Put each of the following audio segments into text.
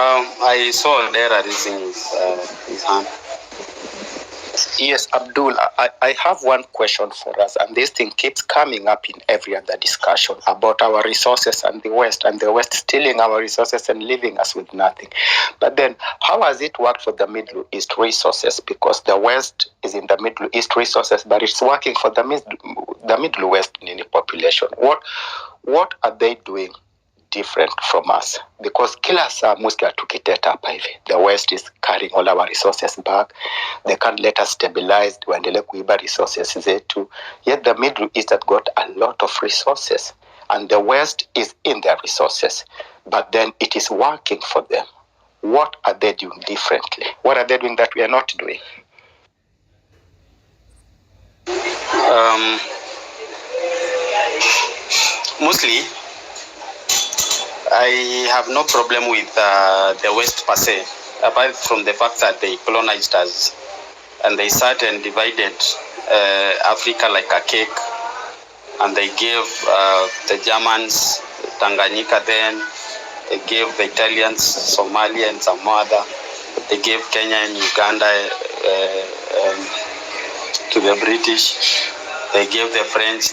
I saw Dera raising his hand. Yes, Abdul, I have one question for us, and this thing keeps coming up in every other discussion about our resources and the West stealing our resources and leaving us with nothing. But then, how has it worked for the Middle East resources? Because the West is in the Middle East resources, but it's working for the Middle West population. What are they doing different from us? Because kila saa muski tukiteta hapa hivi, the West is carrying all our resources back. They can't let us stabilize, waendelee kuiba resources zetu. Yet the Middle East has got a lot of resources, and the West is in their resources, but then it is working for them. What are they doing differently? What are they doing that we are not doing? Mostly, I have no problem with the West per se, apart from the fact that they colonized us and they sat and divided Africa like a cake, and they gave the Germans Tanganyika then, they gave the Italians Somalia and some other, they gave Kenya and Uganda to the British. They gave the French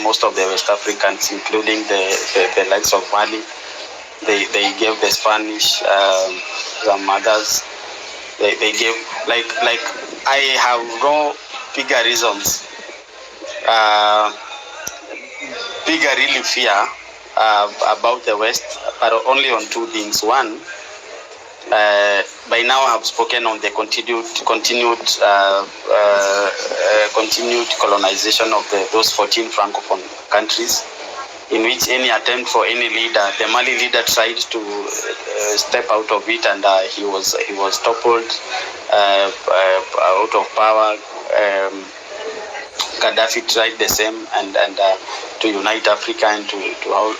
most of the West Africans, including the likes of Mali. They gave the Spanish some others. They gave like I have no bigger reasons, bigger really fear about the West, but only on two things. One, by now I've spoken on the continued colonization of those 14 Francophone countries, in which any attempt for any leader, the Mali leader tried to step out of it, and he was toppled out of power. Gaddafi tried the same, and to unite Africa, and to how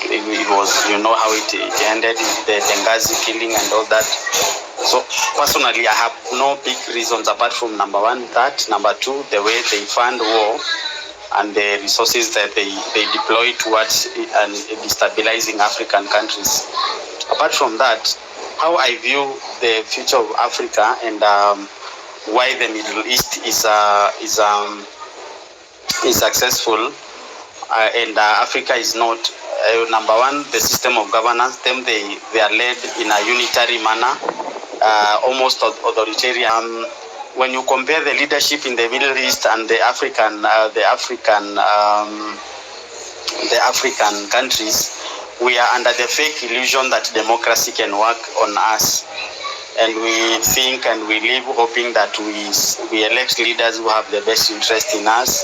it was, how it ended, the Benghazi killing and all that. So personally, I have no big reasons apart from number one, that. Number two, the way they fund war and the resources that they deploy towards destabilizing African countries. Apart from that, how I view the future of Africa and why the Middle East is successful and Africa is not. Number one, the system of governance. Them they are led in a unitary manner, almost authoritarian. When you compare the leadership in the Middle East and the African countries, we are under the fake illusion that democracy can work on us, and we think and we live hoping that we elect leaders who have the best interest in us,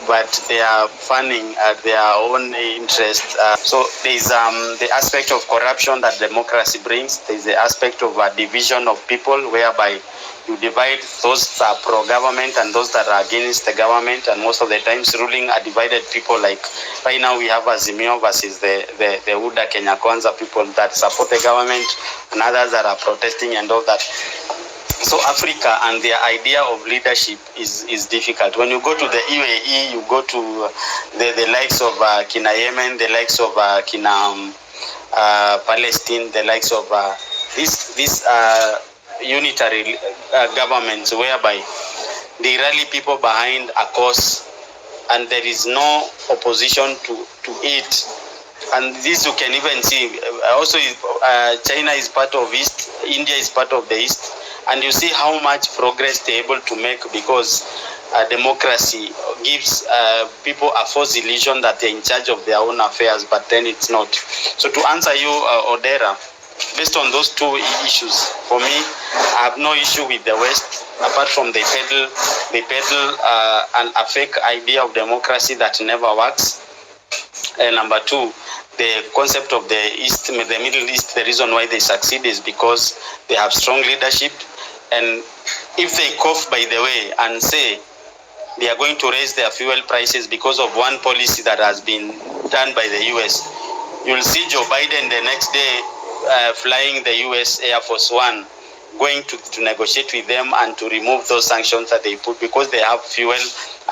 but they are funding their own interest. So there's the aspect of corruption that democracy brings. There's the aspect of division of people, whereby you divide those that are pro-government and those that are against the government, and most of the times ruling are divided people. Like right now we have Azimio versus the Uda Kenya Kwanza people that support the government, and others that are protesting and all that. So Africa and their idea of leadership is difficult. When you go to the UAE, you go to the likes of Kina Yemen, the likes of Kina Palestine, the likes of these unitary governments, whereby they rally people behind a cause, and there is no opposition to it. And this you can even see. Also, China is part of East, India is part of the East, and you see how much progress they're able to make, because democracy gives people a false illusion that they're in charge of their own affairs, but then it's not. So to answer you, Odera, based on those two issues, for me, I have no issue with the West, apart from they peddle a fake idea of democracy that never works. And number two, the concept of the Middle East, the reason why they succeed is because they have strong leadership. And if they cough, by the way, and say they are going to raise their fuel prices because of one policy that has been done by the US, you'll see Joe Biden the next day flying the US Air Force One, going to negotiate with them and to remove those sanctions that they put, because they have fuel,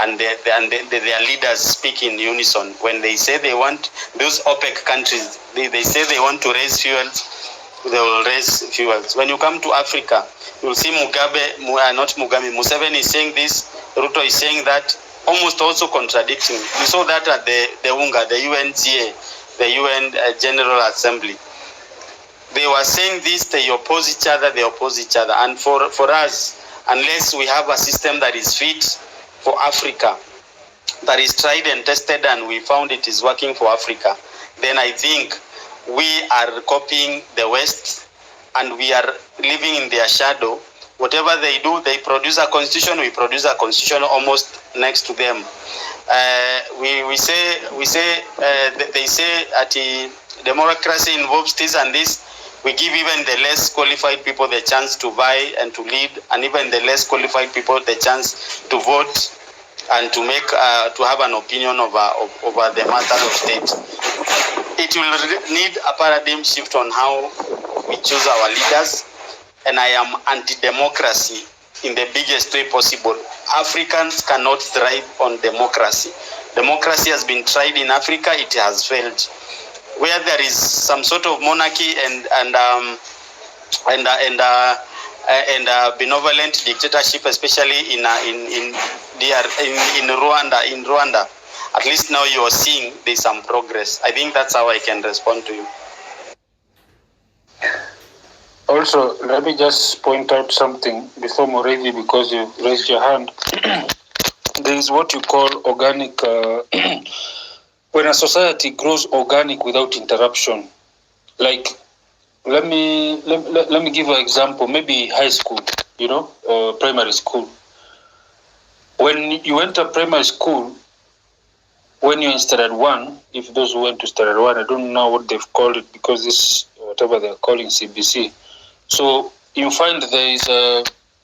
and their leaders speak in unison. When they say they want, those OPEC countries, they say they want to raise fuels, they will raise fuels. When you come to Africa, you'll see Museveni is saying this, Ruto is saying that, almost also contradicting. You saw that at the UNGA, the UNGA, the UN General Assembly. They were saying this, they oppose each other, And for us, unless we have a system that is fit for Africa, that is tried and tested, and we found it is working for Africa, then I think we are copying the West and we are living in their shadow. Whatever they do, they produce a constitution, we produce a constitution almost next to them. They say that democracy involves this and this. We give even the less qualified people the chance to vie and to lead, and even the less qualified people the chance to vote and to make to have an opinion over the matter of state. It will need a paradigm shift on how we choose our leaders, and I am anti-democracy in the biggest way possible. Africans cannot thrive on democracy. Democracy has been tried in Africa, it has failed. Where there is some sort of monarchy and benevolent dictatorship, especially in Rwanda, at least now you are seeing there's some progress. I think that's how I can respond to you. Also, let me just point out something before Morevi, because you raised your hand. There is what you call organic. When a society grows organic without interruption, like let me give you an example. Maybe high school, primary school. When you enter primary school, when you're in standard 1, if those who went to standard 1, I don't know what they've called it, because this whatever they're calling CBC. So you find there is a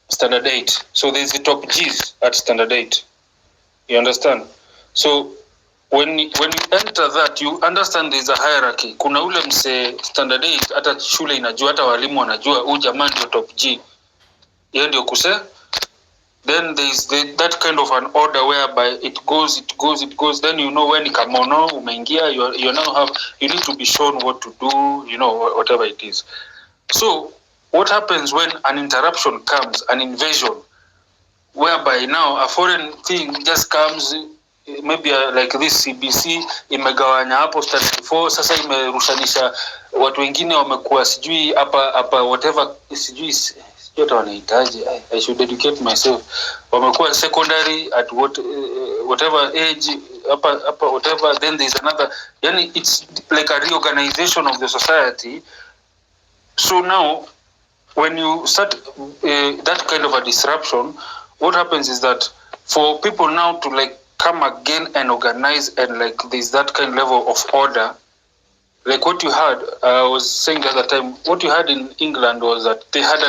standard 8. So there's the top G's at standard 8. You understand? So when you enter that, you understand there's a hierarchy. Kuna ule mse standard 8, hata shule inajua, hata walimu wanajua, huyu jamaa ndio top G. Yeye ndio kuse. Then there's that kind of an order whereby it goes. Then when kamono umeingia, you now you need to be shown what to do, whatever it is. So what happens when an interruption comes, an invasion, whereby now a foreign thing just comes, maybe like this CBC imegawanya hapo standard 4, sasa imerushanisha watu wengine wamekuwa sijui hapa whatever, sijui hata wanahitaji, I should educate myself, wamekuwa secondary at whatever age, hapa whatever, then there's another, yani it's like a reorganization of the society. So now when you start that kind of a disruption, what happens is that for people now to like come again and organize, and like there's that kind of level of order, like what you had, I was saying the other time, what you had in England was that they had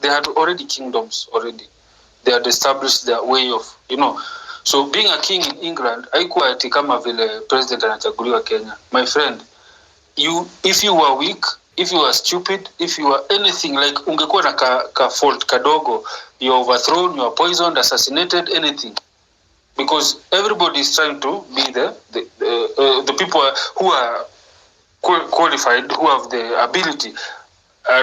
they had already kingdoms already. They had established their way of, So being a king in England, haikuwa ati kama vile president anachaguliwa Kenya. My friend, if you were weak, if you were stupid, if you were anything, like ungekuwa na ka fault kadogo, you're overthrown, you're poisoned, assassinated, anything. Because everybody is trying to be the people who are qualified, who have the ability,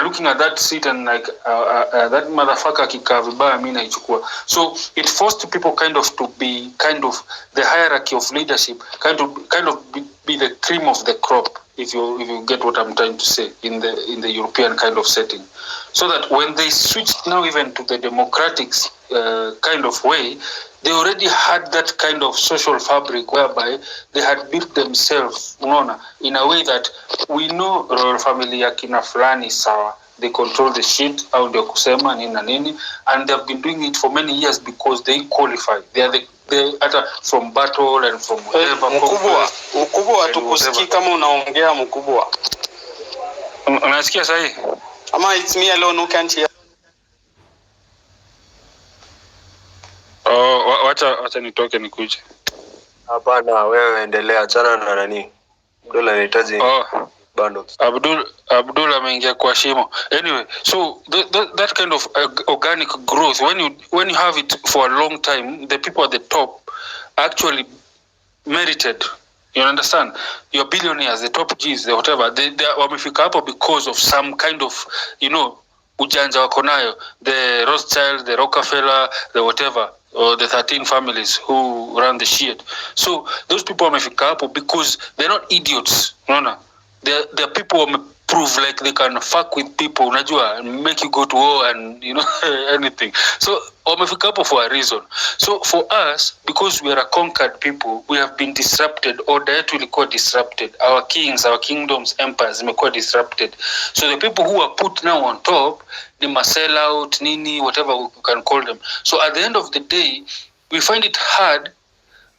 looking at that seat and like that motherfucker kikaa vibaya mimi naichukua. So it forced people kind of to be kind of the hierarchy of leadership, kind of be the cream of the crop, if you get what I'm trying to say, in the European kind of setting. So that when they switched now even to the democratic kind of way, they already had that kind of social fabric whereby they had built themselves, in a way that we know royal family ya kina fulani sawa, they control the shit, au ndio kusema nini na nini, and they've been doing it for many years because they qualify. They are the from battle and from whatever. Mkubwa tukusikii kama unaongea mkubwa. Unasikia sahi? Ama it's me alone who can't hear. Wacha nitoke nikuje. Hapana, wewe endelea, achana na nani. Abdul anahitaji bundles. Abdul ameingia kwa shimo. Anyway, so that kind of organic growth, when you have it for a long time, the people at the top actually merited, You understand? Your billionaires, the top Gs, the whatever, they wamefika hapo because of some kind of, ujanja wako nayo. The Rothschild, the Rockefeller, the whatever, or the 13 families who run the shit. So those people wamefika hapo because they're not idiots. No. They're people who prove like they can fuck with people, unajua, and make you go to war and, anything. So wamefika hapo for a reason. So for us, because we are a conquered people, we have been disrupted. Order yetu ilikuwa disrupted. Our kings, our kingdoms, empires imekuwa disrupted. So the people who are put now on top, they must sell out, nini, whatever we can call them. So at the end of the day, we find it hard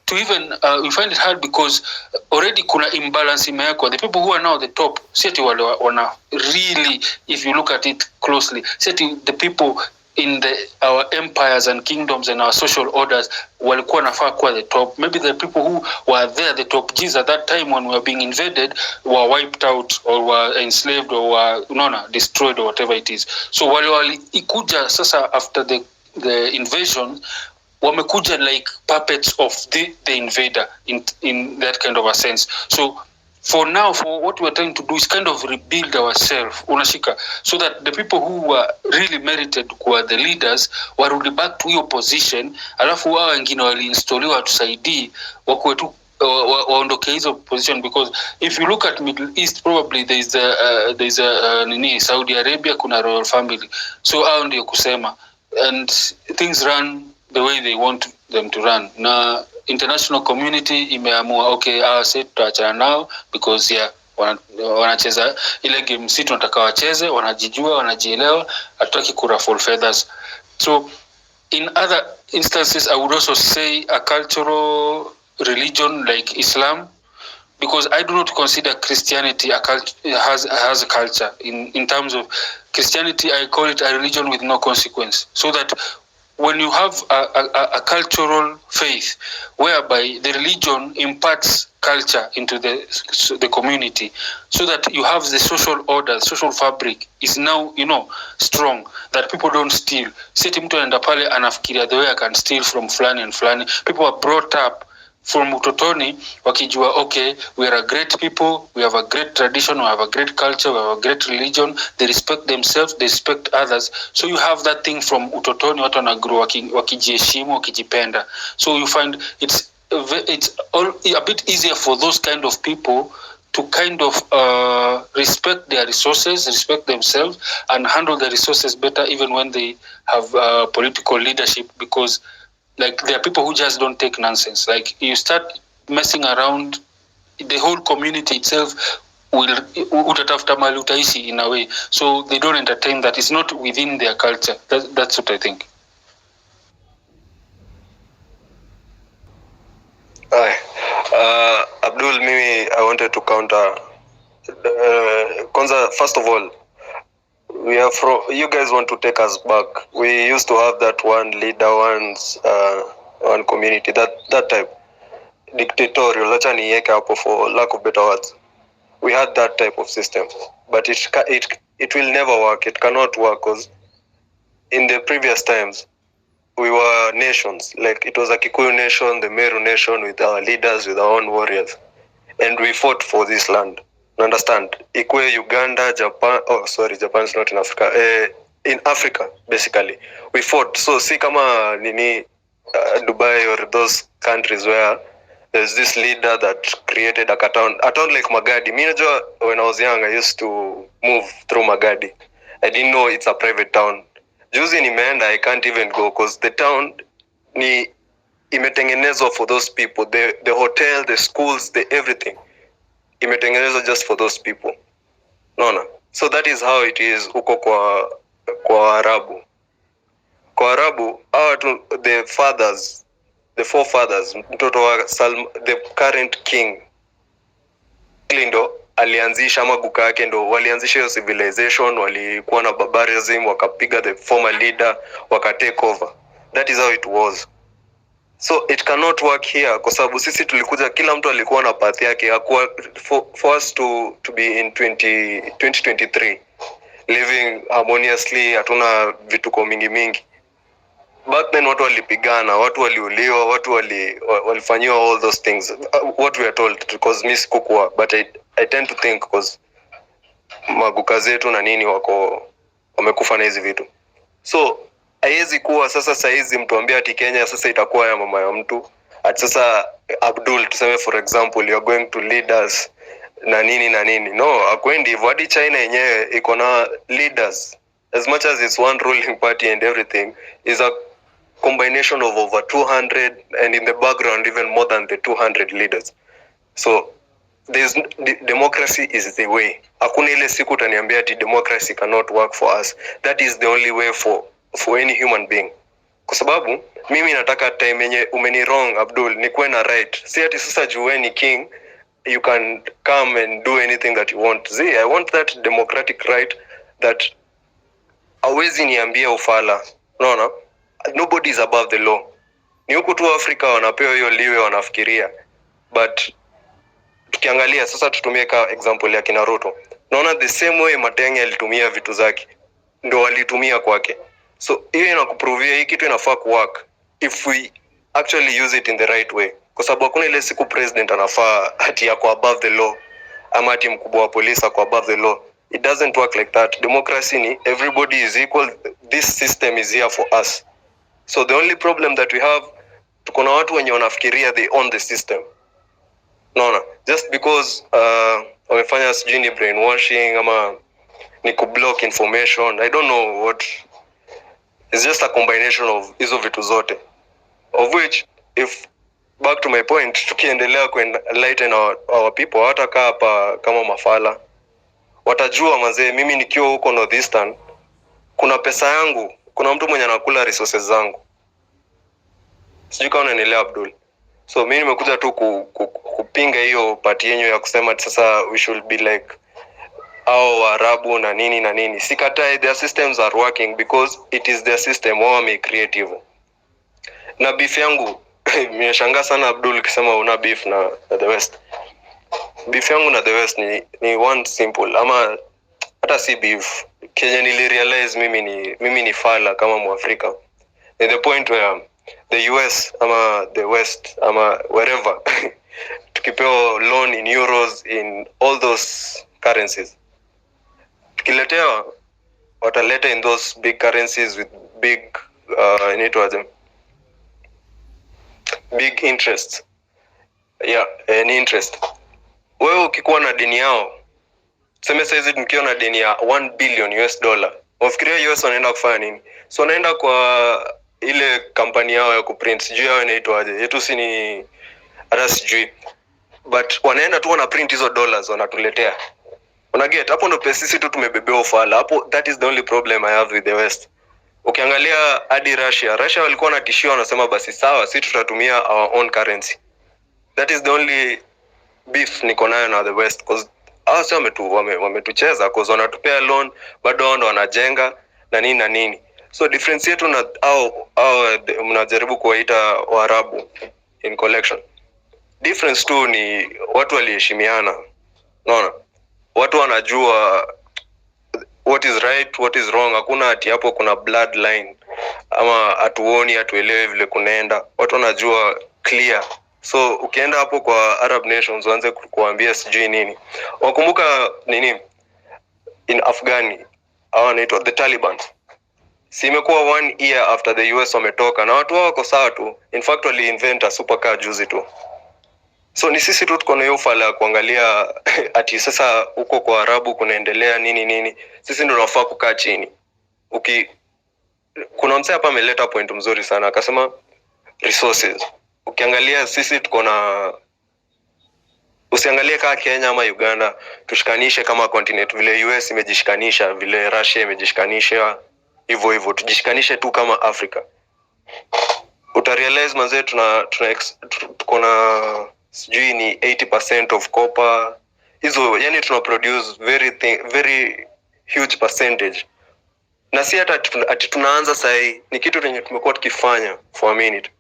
to even we find it hard because already kuna imbalance imewekwa. The people who are now the top, seti wale wana really, if you look at it closely, seti the people in our empires and kingdoms and our social orders walikuwa nafaa kuwa the top. Maybe the people who were there, the top G's at that time when we were being invaded, were wiped out or were enslaved or were destroyed or whatever it is. So wale ikuja sasa after the invasion, wamekuja like puppets of the invader in that kind of a sense. So for now, for what we're trying to do is kind of rebuild ourselves, unashika, so that the people who were really merited kuwa the leaders warudi back to your position, alafu wao wengine waliinstoliwa tusaidii wakuwe tu waondoke hizo position. Because if you look at Middle East, probably there's a Saudi Arabia, kuna royal family, so hao ndio kusema, and things run the way they want them to run. Na international community imeamua okay, say tutaachana nao because wanacheza ile game si tunataka wacheze, wanajijua, wanajielewa, hatutaki kuruffle feathers. So in other instances, I would also say a cultural religion like Islam, because I do not consider Christianity has a culture. In terms of Christianity, I call it a religion with no consequence. So that when you have a cultural faith whereby the religion imparts culture into the community, so that you have the social order, social fabric is now strong, that people don't steal. Seti mtu anaenda pale anafikiria the way I can steal from fulani and fulani. People are brought up from utotoni wakijua okay, we are a great people, we have a great tradition, we have a great culture, we have a great religion. They respect themselves, they respect others. So you have that thing from utotoni, watu wanagrow wakijiheshimu, wakijipenda. So you find it's a bit easier for those kind of people to kind of respect their resources, respect themselves, and handle the resources better even when they have political leadership, because like there are people who just don't take nonsense. Like you start messing around, the whole community itself will utatafuta mali utaishi in a way. So they don't entertain that. It's not within their culture. That's what I think. Abdul, mimi I wanted to counter. Kwanza, first of all, you guys want to take us back. We used to have that one leader, one community, that type dictatorial. Acha niweke hapo for lack of better words. We had that type of system, but it will never work. It cannot work because in the previous times we were nations. Like it was a Kikuyu nation, the Meru nation, with our leaders, with our own warriors, and we fought for this land. Understand? Ikwe Uganda, Japan. Oh, sorry, Japan is not in Africa. In Africa, basically, we fought. So see, kama nini, Dubai or those countries where there's this leader that created a town like Magadi. Me, when I was young, I used to move through Magadi. I didn't know it's a private town. Juzi nimeenda, I can't even go because the town ni imetengenezwa for those people. The hotel, the schools, the everything. Imetengenezwa just for those people. No. So that is how it is uko kwa Arabu. Kwa Arabu, the forefathers, mtoto wa the current king, Lindo alianzisha maguka yake, ndo walianzisha hiyo civilization, walikuwa na barbarism, wakapiga the former leader, take over. That is how it was. So it cannot work here kwa sababu sisi tulikuja, kila mtu alikuwa na path yake. For us to be in 2023 living harmoniously, hatuna vituko mingi. back then watu walipigana, watu waliuliwa, watu walifanyiwa all those things, what we are told, because mimi sikukuwa, but I tend to think because maguka zetu na nini wamekufa na hizi vitu. So haiwezi kuwa sasa saizi mtu ambia ati Kenya sasa itakuwa ya mama ya mtu, ati sasa Abdul tuseme for example you are going to lead us na nini. No, akwendi hivyo. Hadi China yenyewe iko na leaders, as much as it's one ruling party and everything, is a combination of over 200 and in the background even more than the 200 leaders. So democracy is the way. Hakuna ile siku utaniambia ati democracy cannot work for us. That is the only way for any human being. Kwa sababu mimi nataka time yenye umeni wrong Abdul nikuwe na right. Si ati sasa juu ni king you can come and do anything that you want. See, I want that democratic right that hawezi niambia ufala. Unaona? Nobody is above the law. Ni huku tu Afrika wanapewa hiyo liwe wanafikiria. But tukiangalia sasa tutumie ka example ya kina Ruto. Naona the same way Matenge alitumia vitu zake ndio walitumia kwake. So hiyo inakuprovia hii kitu inafaa kuwork if we actually use it in the right way. Kwa sababu hakuna ile siku president anafaa ati yako above the law ama ati mkubwa wa polisi ako above the law. It doesn't work like that. Democracy ni everybody is equal. This system is here for us. So the only problem that we have, tuko na watu wenye wanafikiria they own the system. No. Just because wamefanya sijui ni brainwashing ama ni kublock information. I don't know what. It's just a combination of hizo vitu zote. Of which, if back to my point, tukiendelea kuenlighten our people, hawatakaa hapa kama mafala. Watajua mazee, mimi nikiwa huko Northeastern, kuna pesa yangu, kuna mtu mwenye anakula resources zangu. Sijui kama unanielewa Abdul. So mimi nimekuja tu kupinga hiyo party yenyu ya kusema sasa we should be like au Arabu na nini. Sikatai, their systems are working because it is their system, wao wame creative. Na beef yangu, nimeshangaa sana Abdul kisema una beef na the West. Beef yangu na the West ni one simple, ama hata si beef. Kenya nilirealize mimi ni fala kama Mwafrika. At the point where the US ama the West ama wherever tukipewa loan in euros, in all those currencies, tukiletewa wataleta in those big currencies with big big interest. Yeah, an interest. Wewe ukikuwa na deni yao, tuseme saizi mkiwa na deni ya 1 billion US dollar, wafikiria US wanaenda kufanya nini? So wanaenda kwa ile kampani yao ya kuprint, sijui yao inaitwaje, yetu si ni hata sijui, but wanaenda tu wana print hizo dollars wanatuletea. Unaget, hapo ndo pesa sisi tu tumebebea ufala. Hapo that is the only problem I have with the West. Ukiangalia hadi Russia walikuwa wanatishia wanasema basi sawa sisi tutatumia our own currency. That is the only beef niko nayo na the West, because hao wametucheza cause wanatupea loan bado wao ndo wanajenga na nini. So difference yetu na au mnajaribu kuwaita Waarabu in collection. Difference tu ni watu waliheshimiana. Unaona? Watu wanajua what is right, what is wrong. Hakuna ati hapo kuna bloodline ama atuelewe vile kunaenda. Watu wanajua clear. So ukienda hapo kwa Arab nations waanze kukuambia sijui nini. Wakumbuka nini in Afghani au naitwa the Taliban. Si imekuwa 1 year after the US wametoka na watu wako sawa tu. In fact wali invent a supercar juzi tu. So ni sisi tu tuko na hiyo fala kuangalia ati sasa huko kwa Arabu kunaendelea nini. Sisi ndio tunafaa kukaa chini. Kuna msee hapa ameleta point mzuri sana akasema resources. Ukiangalia sisi tuko na, usiangalie kama Kenya ama Uganda, tushikanishe kama continent vile US imejishikanisha, vile Russia imejishikanisha, hivyo tujishikanishe tu kama Africa. Utarealize manze tuko na sijui ni 80% of copper. Hizo yani tuna produce very huge percentage. Na si hata ati tunaanza sahi, ni kitu yenye tumekuwa tukifanya for a minute.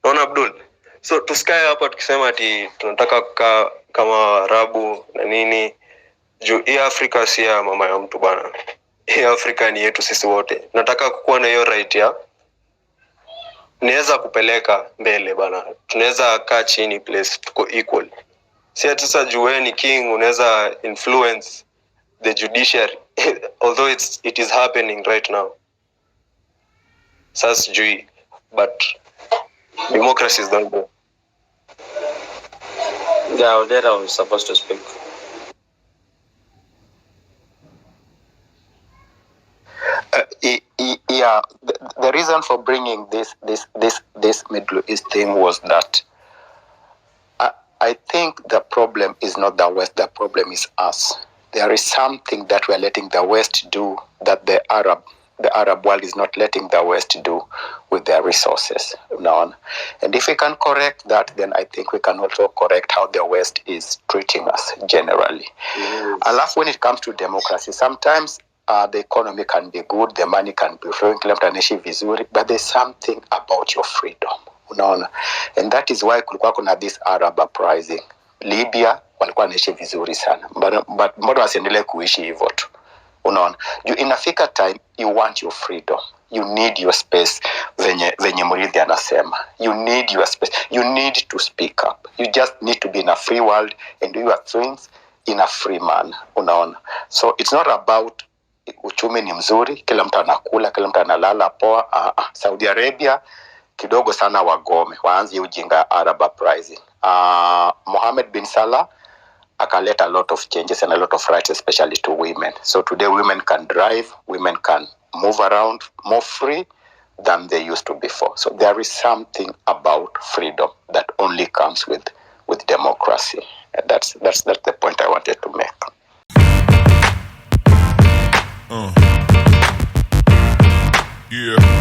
Naona Abdul. So tusikae hapa tukisema ati tunataka kukaa kama Arabu na nini. Juu hii Afrika si ya mama ya mtu bana. Hii Afrika ni yetu sisi wote. Nataka kukuwa na hiyo right ya inaweza kupeleka mbele bana. Tunaweza kaa chini place tuko equal. Si ati sasa jueni king unaweza influence the judiciary although it is happening right now. Sasa sijui, but democracy is not there. Yeah, Odera was supposed to speak. Yeah, the reason for bringing this Middle East thing was that I think the problem is not the West, the problem is us. There is something that we are letting the West do that the Arab world is not letting the West do with their resources. And if we can correct that, then I think we can also correct how the West is treating us generally. Alafu when it comes to democracy, sometimes the economy can be good, the money can be flowing, kila mtu anaishi vizuri, but there's something about your freedom. Unaona? And that is why kulikuwa kuna this Arab uprising. Libya walikuwa wanaishi vizuri sana. But mbona wasiendelee kuishi hivyo tu? Unaona? Inafika time you want your freedom. You need your space. Venye Murithi anasema. You need your space. You need to speak up. You just need to be in a free world and do your things in a free manner. Unaona? So it's not about uchumi ni mzuri, kila mtu anakula, kila mtu analala poa. Saudi Arabia kidogo sana wagome, waanze ujinga Arab uprising. Mohammed bin Salah akaleta a lot of changes and a lot of rights, especially to women. So today women can drive, women can move around more free than they used to before. So there is something about freedom that only comes with democracy. And that's the point I wanted to make. Yeah.